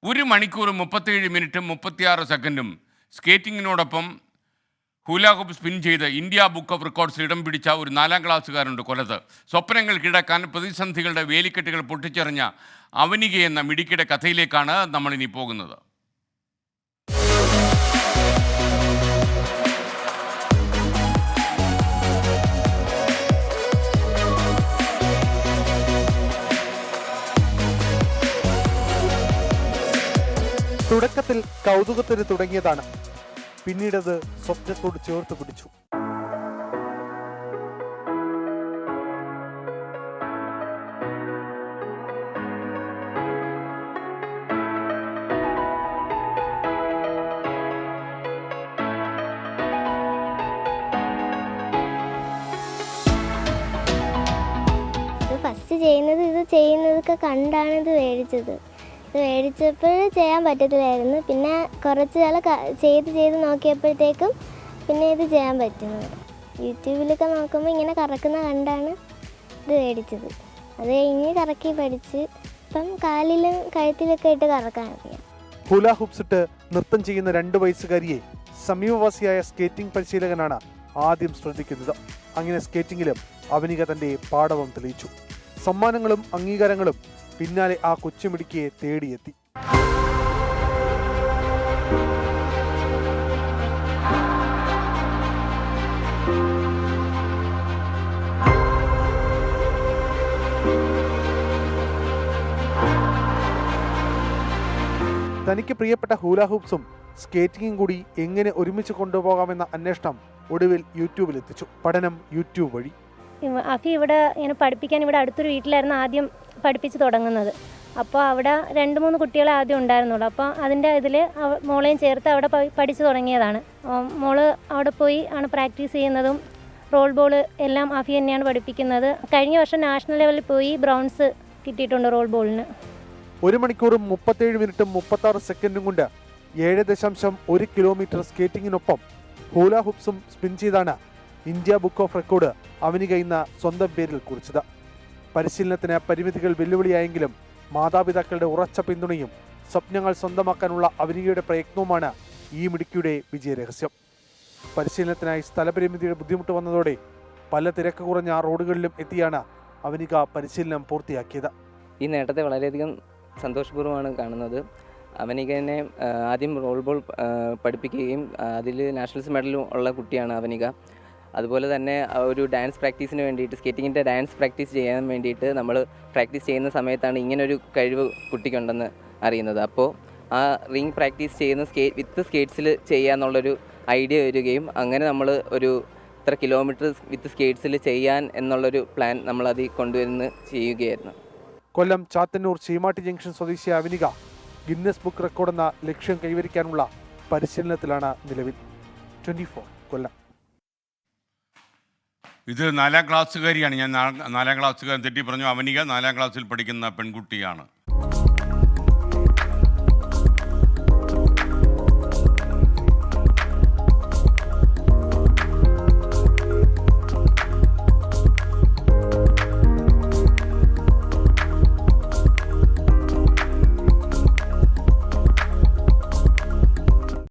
1 മണിക്കൂർ 37 മിനിറ്റും 36 സെക്കൻഡും സ്കേറ്റിങ്ങിനോടൊപ്പം ഹൂല ഹൂപ്പ് സ്പിൻ ചെയ്ത് ഇന്ത്യ ബുക്ക് ഓഫ് റെക്കോർഡ്സിൽ ഇടം പിടിച്ച ഒരു 4-ാം ക്ലാസ്സുകാരുണ്ട് കൊല്ലത്ത്. സ്വപ്നങ്ങൾ കീഴടക്കാൻ പ്രതിസന്ധികളുടെ വേലിക്കെട്ടുകൾ പൊട്ടിച്ചെറിഞ്ഞ അവനിക എന്ന മിടുക്കിയുടെ കഥയിലേക്കാണ് നമ്മളിനി പോകുന്നത്. തുടക്കത്തിൽ കൗതുകത്തിന് തുടങ്ങിയതാണ്, പിന്നീടത് സ്വപ്നത്തോട് ചേർത്ത് പിടിച്ചു. ഫസ്റ്റ് ചെയ്യുന്നതൊക്കെ കണ്ടാണ് ഇത് മേടിച്ചത്. ഇത് മേടിച്ചപ്പോൾ ചെയ്യാൻ പറ്റത്തില്ലായിരുന്നു. പിന്നെ കുറച്ച് നാൾ ചെയ്ത് നോക്കിയപ്പോഴത്തേക്കും പിന്നെ ഇത് ചെയ്യാൻ പറ്റുന്നത്. യൂട്യൂബിലൊക്കെ നോക്കുമ്പോൾ ഇങ്ങനെ കറക്കുന്ന കണ്ടാണ് ഇത് മേടിച്ചത്. അത് കഴിഞ്ഞ് കറക്കി പഠിച്ച് ഇപ്പം കാലിലും കഴുത്തിലൊക്കെ ഇട്ട് കറക്കാൻ അറിയാം. ഹൂല ഹൂപ്സ് ഇട്ട് നൃത്തം ചെയ്യുന്ന 2 വയസ്സുകാരിയെ സമീപവാസിയായ സ്കേറ്റിംഗ് പരിശീലകനാണ് ആദ്യം ശ്രദ്ധിക്കുന്നത്. അങ്ങനെ സ്കേറ്റിംഗിലും അവനിക തന്റെ പാടവം തെളിയിച്ചു. സമ്മാനങ്ങളും അംഗീകാരങ്ങളും പിന്നാലെ ആ കൊച്ചുമിടുക്കിയെ തേടിയെത്തി. തനിക്ക് പ്രിയപ്പെട്ട ഹൂല ഹൂപ്സും സ്കേറ്റിംഗും കൂടി എങ്ങനെ ഒരുമിച്ച് കൊണ്ടുപോകാമെന്ന അന്വേഷണം ഒടുവിൽ യൂട്യൂബിലെത്തിച്ചു. പഠനം യൂട്യൂബ് വഴി. അഫി ഇവിടെ ഇങ്ങനെ പഠിപ്പിക്കാൻ ഇവിടെ അടുത്തൊരു വീട്ടിലായിരുന്നു ആദ്യം പഠിപ്പിച്ച് തുടങ്ങുന്നത്. അപ്പോൾ അവിടെ 2-3 കുട്ടികളെ ആദ്യം ഉണ്ടായിരുന്നുള്ളൂ. അപ്പോൾ അതിൻ്റെ ഇതിൽ മോളെയും ചേർത്ത് അവിടെ പഠിച്ചു തുടങ്ങിയതാണ്. മോള് അവിടെ പോയി ആണ് പ്രാക്ടീസ് ചെയ്യുന്നതും റോൾ ബോൾ എല്ലാം അഫി തന്നെയാണ് പഠിപ്പിക്കുന്നത്. കഴിഞ്ഞ വർഷം നാഷണൽ ലെവലിൽ പോയി ബ്രോൺസ് കിട്ടിയിട്ടുണ്ട് റോൾ ബോളിന്. 1 മണിക്കൂറും 37 മിനിറ്റും 36 സെക്കൻഡും കൊണ്ട് 7.1 കിലോമീറ്റർ സ്കേറ്റിങ്ങിനൊപ്പം ഹൂല ഹൂപ്സും സ്പിൻ ചെയ്താണ് India book of record Avanika ഇന്ന് സ്വന്തം പേരിൽ കുറിച്ചത്. പരിശീലനത്തിന് പരിമിതികൾ വെല്ലുവിളിയായെങ്കിലും മാതാപിതാക്കളുടെ ഉറച്ച പിന്തുണയും സ്വപ്നങ്ങൾ സ്വന്തമാക്കാനുള്ള അവനികയുടെ പ്രയത്നവുമാണ് ഈ മിടുക്കിയുടെ വിജയരഹസ്യം. പരിശീലനത്തിനായി സ്ഥലപരിമിതിയുടെ ബുദ്ധിമുട്ട് വന്നതോടെ പല തിരക്ക് കുറഞ്ഞ റോഡുകളിലും എത്തിയാണ് അവനിക പരിശീലനം പൂർത്തിയാക്കിയത്. ഈ നേട്ടത്തെ വളരെയധികം സന്തോഷപൂർവ്വമാണ് കാണുന്നത്. അവനികനെ ആദ്യം റോൾ ബോൾ പഠിപ്പിക്കുകയും അതിൽ നാഷണൽസ് മെഡലും ഉള്ള കുട്ടിയാണ് അവനിക. അതുപോലെ തന്നെ ഒരു ഡാൻസ് പ്രാക്ടീസിന് വേണ്ടിയിട്ട്, സ്കേറ്റിങ്ങിൻ്റെ ഡാൻസ് പ്രാക്ടീസ് ചെയ്യാൻ വേണ്ടിയിട്ട് നമ്മൾ പ്രാക്ടീസ് ചെയ്യുന്ന സമയത്താണ് ഇങ്ങനൊരു കഴിവ് കുട്ടിക്കുണ്ടെന്ന് അറിയുന്നത്. അപ്പോൾ ആ റിങ് പ്രാക്ടീസ് ചെയ്യുന്ന വിത്ത് സ്കേറ്റ്സിൽ ചെയ്യാന്നുള്ളൊരു ഐഡിയ വരികയും അങ്ങനെ നമ്മൾ ഒരു ഇത്ര കിലോമീറ്റർ വിത്ത് സ്കേറ്റ്സിൽ ചെയ്യാൻ എന്നുള്ളൊരു പ്ലാൻ നമ്മളതിൽ കൊണ്ടുവരുന്ന ചെയ്യുകയായിരുന്നു. കൊല്ലം ചാത്തന്നൂർ ചീമാട്ടി ജംഗ്ഷൻ സ്വദേശി അവനിക ഗിന്നസ് ബുക്ക് റെക്കോർഡ് എന്ന ലക്ഷ്യം കൈവരിക്കാനുള്ള പരിശീലനത്തിലാണ് നിലവിൽ. 24 കൊല്ലം. ഇത് 4-ാം ക്ലാസ്സുകാരിയാണ്. ഞാൻ 4-ാം ക്ലാസ്സുകാരൻ തെറ്റി പറഞ്ഞു. അവനിക 4-ാം ക്ലാസ്സിൽ പഠിക്കുന്ന പെൺകുട്ടിയാണ്.